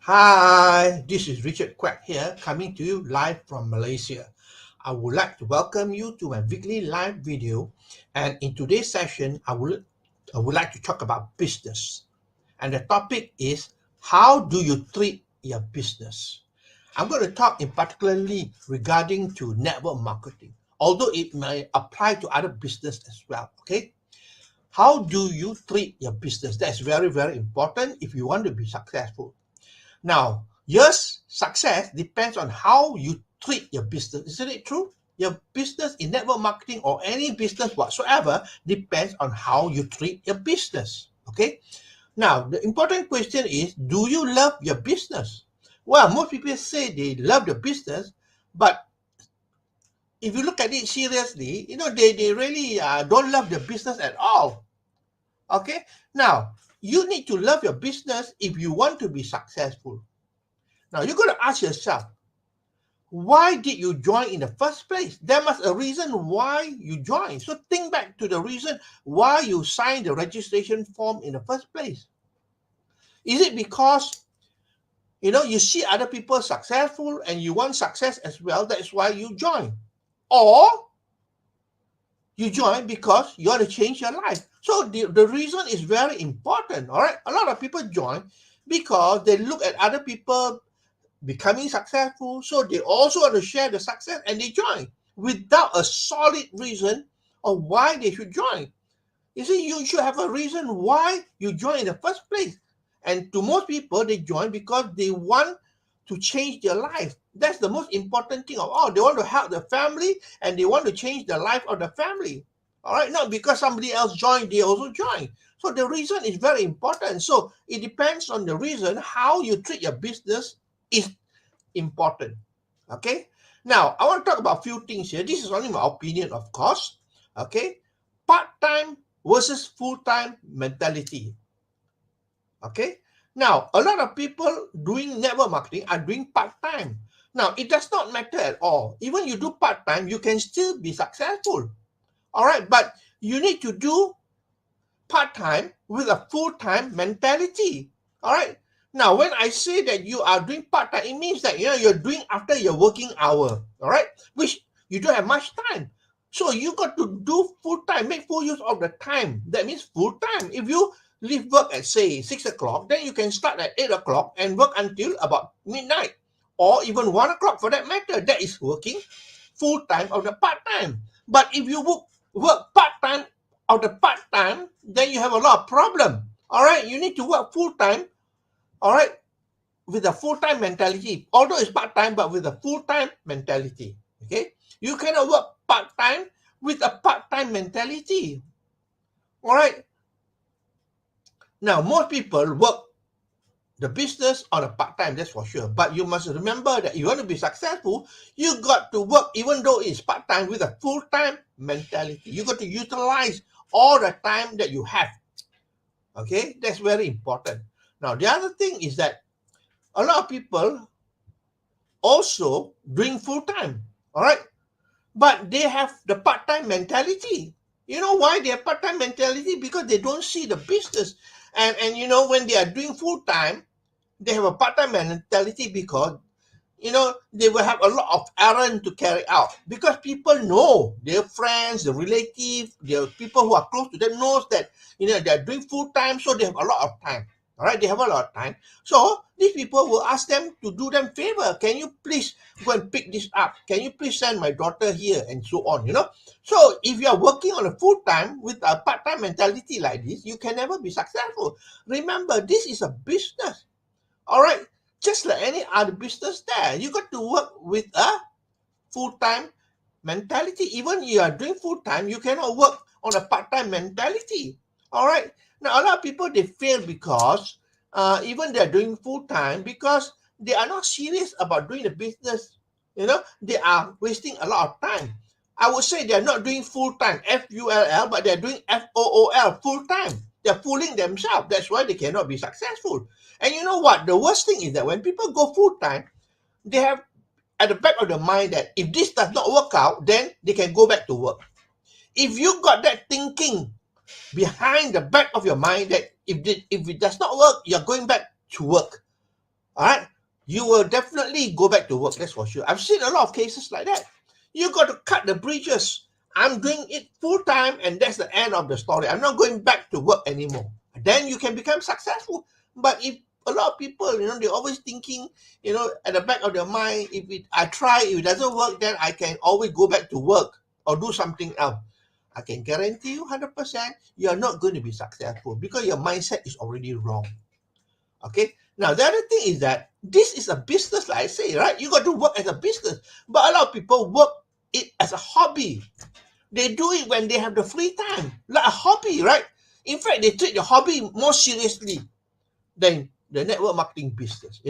Hi, this is Richard Quack here, coming to you live from Malaysia. I would like to welcome you to my weekly live video. And in today's session, I would like to talk about business. And the topic is how do you treat your business? I'm going to talk in particularly regarding to network marketing, although it may apply to other business as well. Okay, how do you treat your business? That's very, very important if you want to be successful. Now, yes, success depends on how you treat your business. Isn't it true? Your business in network marketing or any business whatsoever depends on how you treat your business. Okay. Now, the important question is, do you love your business? Well, most people say they love the business, but if you look at it seriously, they really don't love the business at all. Okay. Now, you need to love your business if you want to be successful. Now, you're going to ask yourself, why did you join in the first place? There must a reason why you joined. So think back to the reason why you signed the registration form in the first place. Is it because you see other people successful and you want success as well? That's why you join, or you join because you want to change your life. So the reason is very important. All right, a lot of people join because they look at other people becoming successful, so they also want to share the success and they join without a solid reason of why they should join. You see, you should have a reason why you join in the first place. And to most people, they join because they want to change their life. That's the most important thing of all. They want to help the family and they want to change the life of the family. All right, not because somebody else joined, they also join. So the reason is very important. So it depends on the reason. How you treat your business is important. Okay. Now, I want to talk about a few things here. This is only my opinion, of course. Okay. Part-time versus full-time mentality. Okay. Now, a lot of people doing network marketing are doing part-time. Now, it does not matter at all. Even you do part-time, you can still be successful. All right. But you need to do part-time with a full-time mentality. All right. Now, when I say that you are doing part-time, it means that you're doing after your working hour. All right, which you don't have much time. So you got to do full-time, make full use of the time. That means full-time. If you leave work at say 6 o'clock, then you can start at 8 o'clock and work until about midnight, or even 1 o'clock for that matter. That is working full-time of the part-time. But if you work part-time of the part-time, then you have a lot of problem. All right, you need to work full-time, all right, with a full-time mentality. Although it's part-time, but with a full-time mentality. Okay, you cannot work part-time with a part-time mentality. All right. Now, most people work the business on a part-time, that's for sure. But you must remember that if you want to be successful, you got to work, even though it's part-time, with a full-time mentality. You got to utilize all the time that you have. Okay, that's very important. Now, the other thing is that a lot of people also doing full-time. All right, but they have the part-time mentality. You know why they have part-time mentality? Because they don't see the business. And when they are doing full-time, they have a part-time mentality because they will have a lot of errand to carry out, because people know, their friends, the relative, the people who are close to them knows that they're doing full-time, so they have a lot of time. All right, they have a lot of time. So these people will ask them to do them favor. Can you please go and pick this up? Can you please send my daughter here? And so on. So if you are working on a full-time with a part-time mentality like this, you can never be successful. Remember, this is a business. All right, just like any other business there, you got to work with a full-time mentality. Even you are doing full-time, you cannot work on a part-time mentality. All right. Now, a lot of people, they fail because even they're doing full-time because they are not serious about doing the business. They are wasting a lot of time. I would say they're not doing full-time, Full, but they're doing FOOL, full-time. They're fooling themselves. That's why they cannot be successful. And you know what? The worst thing is that when people go full-time, they have at the back of their mind that if this does not work out, then they can go back to work. If you got that thinking behind the back of your mind that if it does not work, you're going back to work. all right, you will definitely go back to work, that's for sure. I've seen a lot of cases like that. You got to cut the bridges. I'm doing it full time, and that's the end of the story. I'm not going back to work anymore. Then you can become successful. But if a lot of people, they're always thinking, at the back of their mind, I try, if it doesn't work, then I can always go back to work or do something else. I can guarantee you 100% you are not going to be successful because your mindset is already wrong. Okay. Now, the other thing is that this is a business, like I say, right? You got to work as a business. But a lot of people work it as a hobby. They do it when they have the free time, like a hobby, right? In fact, they treat the hobby more seriously than the network marketing business.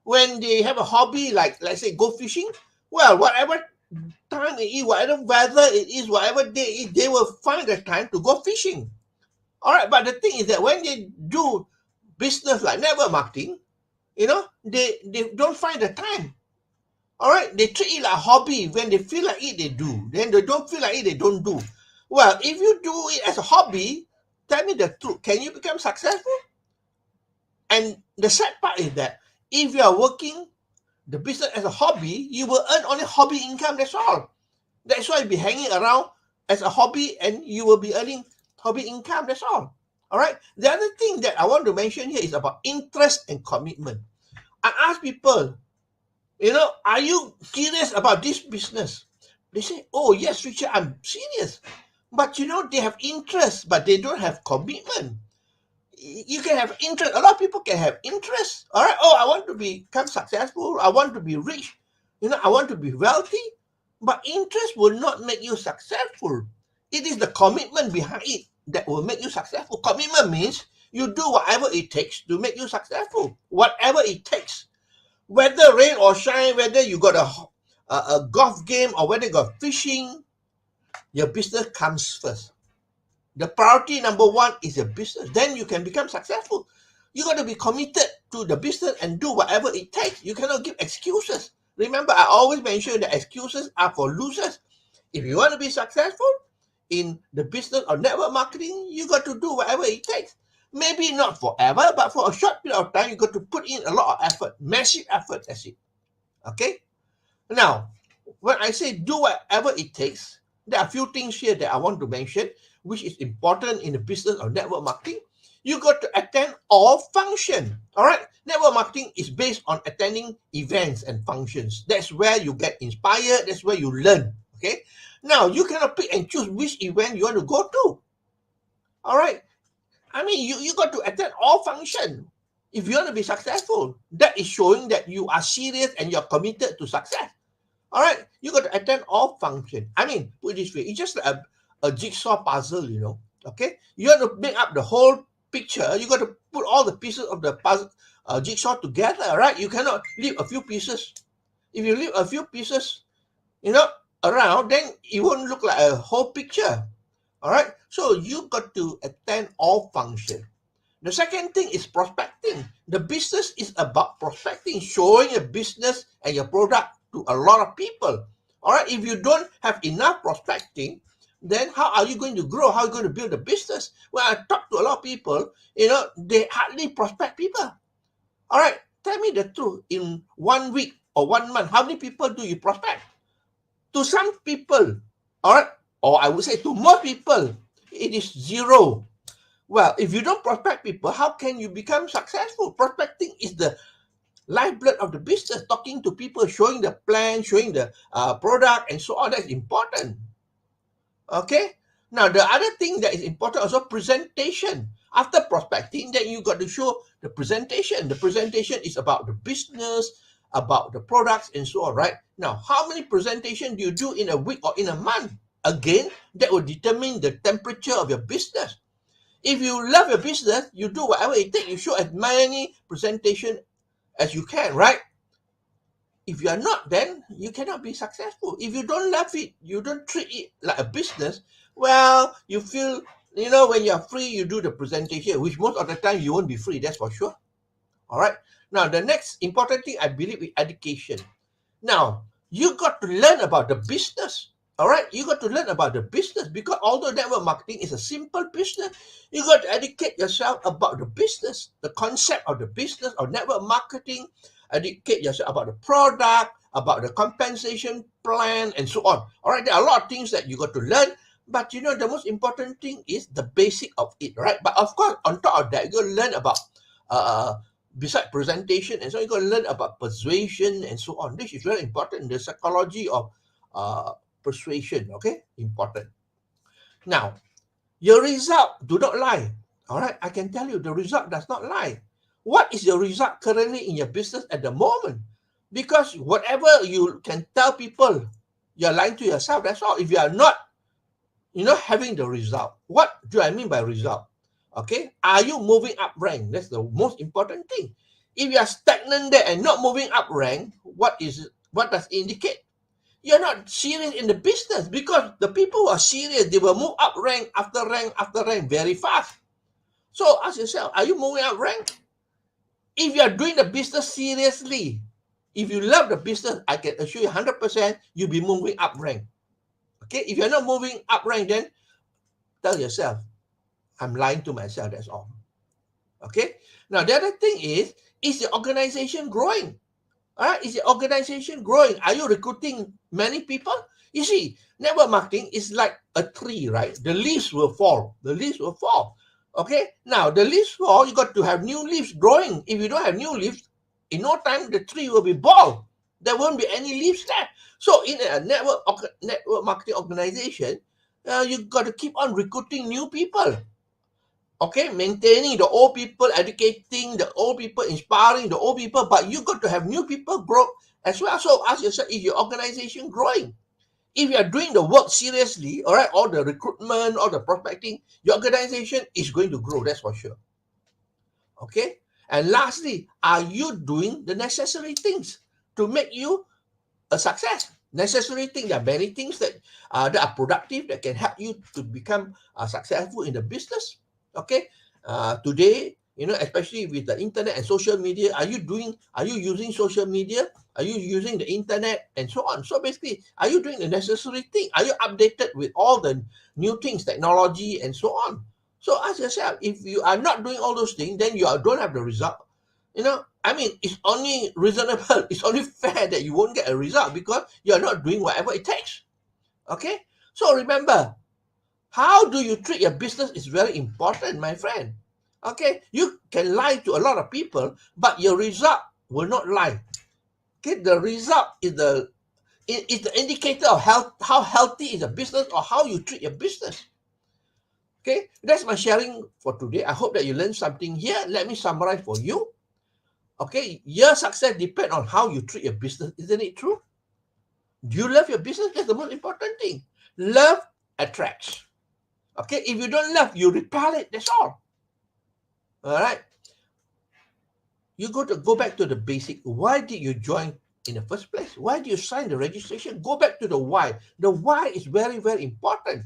When they have a hobby, like let's say go fishing, well, whatever time it is, whatever weather it is, whatever day it is, they will find the time to go fishing. All right, but the thing is that when they do business like network marketing, they don't find the time. All right, they treat it like a hobby. When they feel like it, they do. Then they don't feel like it, they don't do. Well, if you do it as a hobby, tell me the truth. Can you become successful? And the sad part is that if you are working the business as a hobby, you will earn only hobby income. That's all. That's why you'll be hanging around as a hobby and you will be earning hobby income. That's all. All right. The other thing that I want to mention here is about interest and commitment. I ask people, are you serious about this business? They say, oh, yes, Richard, I'm serious. But, they have interest, but they don't have commitment. You can have interest. A lot of people can have interest. All right. Oh, I want to become successful. I want to be rich. I want to be wealthy. But interest will not make you successful. It is the commitment behind it that will make you successful. Commitment means you do whatever it takes to make you successful. Whatever it takes. Whether rain or shine, whether you got a golf game or whether you got fishing, your business comes first. The priority number one is your business. Then you can become successful. You got to be committed to the business and do whatever it takes. You cannot give excuses. Remember, I always mention that excuses are for losers. If you want to be successful in the business or network marketing, you got to do whatever it takes. Maybe not forever, but for a short period of time, you got to put in a lot of effort, massive effort. That's it. Okay? Now, when I say do whatever it takes, there are a few things here that I want to mention, which is important in the business of network marketing. You got to attend all functions. All right? Network marketing is based on attending events and functions. That's where you get inspired. That's where you learn. Okay? Now, you cannot pick and choose which event you want to go to. All right? I mean, you got to attend all functions if you want to be successful. That is showing that you are serious and you're committed to success. All right, you got to attend all functions. I mean, put it this way, it's just like a jigsaw puzzle, okay? You have to make up the whole picture. You got to put all the pieces of the puzzle jigsaw together, right? You cannot leave a few pieces. If you leave a few pieces, around, then it won't look like a whole picture. All right, so you got to attend all functions. The second thing is prospecting. The business is about prospecting, showing your business and your product to a lot of people. All right, if you don't have enough prospecting, then how are you going to grow? How are you going to build a business? When I talk to a lot of people, they hardly prospect people. All right, tell me the truth. In 1 week or 1 month, how many people do you prospect? To some people, all right, or I would say to most people, it is zero. Well, if you don't prospect people, how can you become successful? Prospecting is the lifeblood of the business. Talking to people, showing the plan, showing the product, and so on. That's important. Okay. Now, the other thing that is important also presentation. After prospecting, then you got to show the presentation. The presentation is about the business, about the products, and so on, right? Now, how many presentations do you do in a week or in a month? Again, that will determine the temperature of your business. If you love your business, you do whatever it takes. You show as many presentations as you can, right? If you are not, then you cannot be successful. If you don't love it, you don't treat it like a business, well, you feel, when you're free, you do the presentation, which most of the time you won't be free, that's for sure. All right. Now, the next important thing I believe is education. Now, you got to learn about the business. All right, you got to learn about the business, because although network marketing is a simple business, you got to educate yourself about the business, the concept of the business or network marketing, educate yourself about the product, about the compensation plan, and so on. All right, there are a lot of things that you got to learn, but you know, the most important thing is the basic of it, right? But of course, on top of that, you got to learn about besides presentation, and so you got to learn about persuasion and so on. This is very important, the psychology of persuasion. Okay, important. Now, your result do not lie. All right, I can tell you the result does not lie. What is your result currently in your business at the moment? Because whatever you can tell people, you're lying to yourself. That's all. If you are not, having the result. What do I mean by result? Okay, are you moving up rank? That's the most important thing. If you are stagnant there and not moving up rank, what does it indicate? You're not serious in the business, because the people who are serious, they will move up rank after rank after rank very fast. So ask yourself, are you moving up rank? If you are doing the business seriously, if you love the business, I can assure you 100% you'll be moving up rank. Okay, if you're not moving up rank, then tell yourself, I'm lying to myself, that's all. Okay, now the other thing is the organization growing? All right, is the organization growing? Are you recruiting many people? You see, network marketing is like a tree, right? The leaves will fall. The leaves will fall. Okay, now the leaves fall, you got to have new leaves growing. If you don't have new leaves, in no time the tree will be bald. There won't be any leaves there. So in a network marketing organization, you got to keep on recruiting new people. Okay, maintaining the old people, educating the old people, inspiring the old people, but you got to have new people grow as well. So ask yourself, is your organization growing? If you are doing the work seriously, all right, all the recruitment, all the prospecting, your organization is going to grow, that's for sure. Okay, and lastly, are you doing the necessary things to make you a success? Necessary things, there are many things that are productive, that can help you to become successful in the business. Okay, today, especially with the internet and social media, are you using social media? Are you using the internet and so on? So basically, are you doing the necessary thing? Are you updated with all the new things, technology and so on? So ask yourself, if you are not doing all those things, then don't have the result. I mean, it's only reasonable, it's only fair that you won't get a result, because you're not doing whatever it takes. Okay, so remember, how do you treat your business is very important, my friend. Okay, you can lie to a lot of people, but your result will not lie. Okay, the result is the indicator of how healthy is a business, or how you treat your business. Okay, that's my sharing for today. I hope that you learned something here. Let me summarize for you. Okay, your success depends on how you treat your business. Isn't it true? Do you love your business? That's the most important thing. Love attracts. Okay, if you don't love, you repel it. That's all. All right. You got to go back to the basic. Why did you join in the first place? Why do you sign the registration? Go back to the why. The why is very, very important.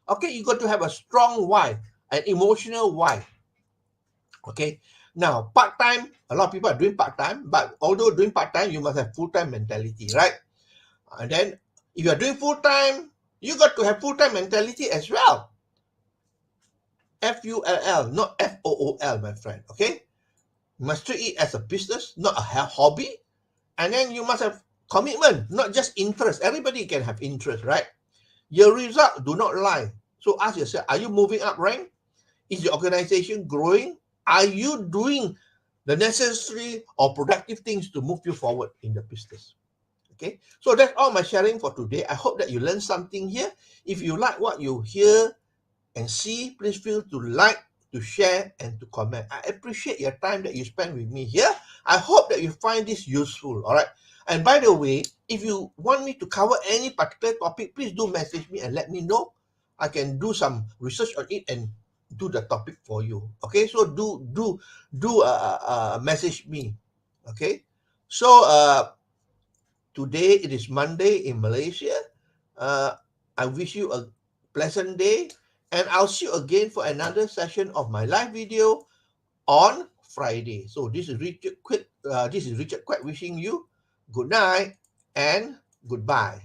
Okay, you got to have a strong why, an emotional why. Okay. Now, part-time, a lot of people are doing part-time, but although doing part-time, you must have full-time mentality, right? And then if you're doing full-time, you got to have full-time mentality as well. Full, not FOOL, my friend. Okay, you must treat it as a business, not a hobby. And then you must have commitment, not just interest. Everybody can have interest, right? Your result do not lie. So ask yourself, are you moving up rank? Is your organization growing? Are you doing the necessary or productive things to move you forward in the business? Okay, so that's all my sharing for today. I hope that you learned something here. If you like what you hear and see, please feel to like, to share, and to comment. I appreciate your time that you spend with me here. I hope that you find this useful. All right. And by the way, if you want me to cover any particular topic, please do message me and let me know. I can do some research on it and do the topic for you. Okay, so do message me. Okay, so today it is Monday in Malaysia. I wish you a pleasant day, and I'll see you again for another session of my live video on Friday. So this is Richard Quek wishing you good night and goodbye.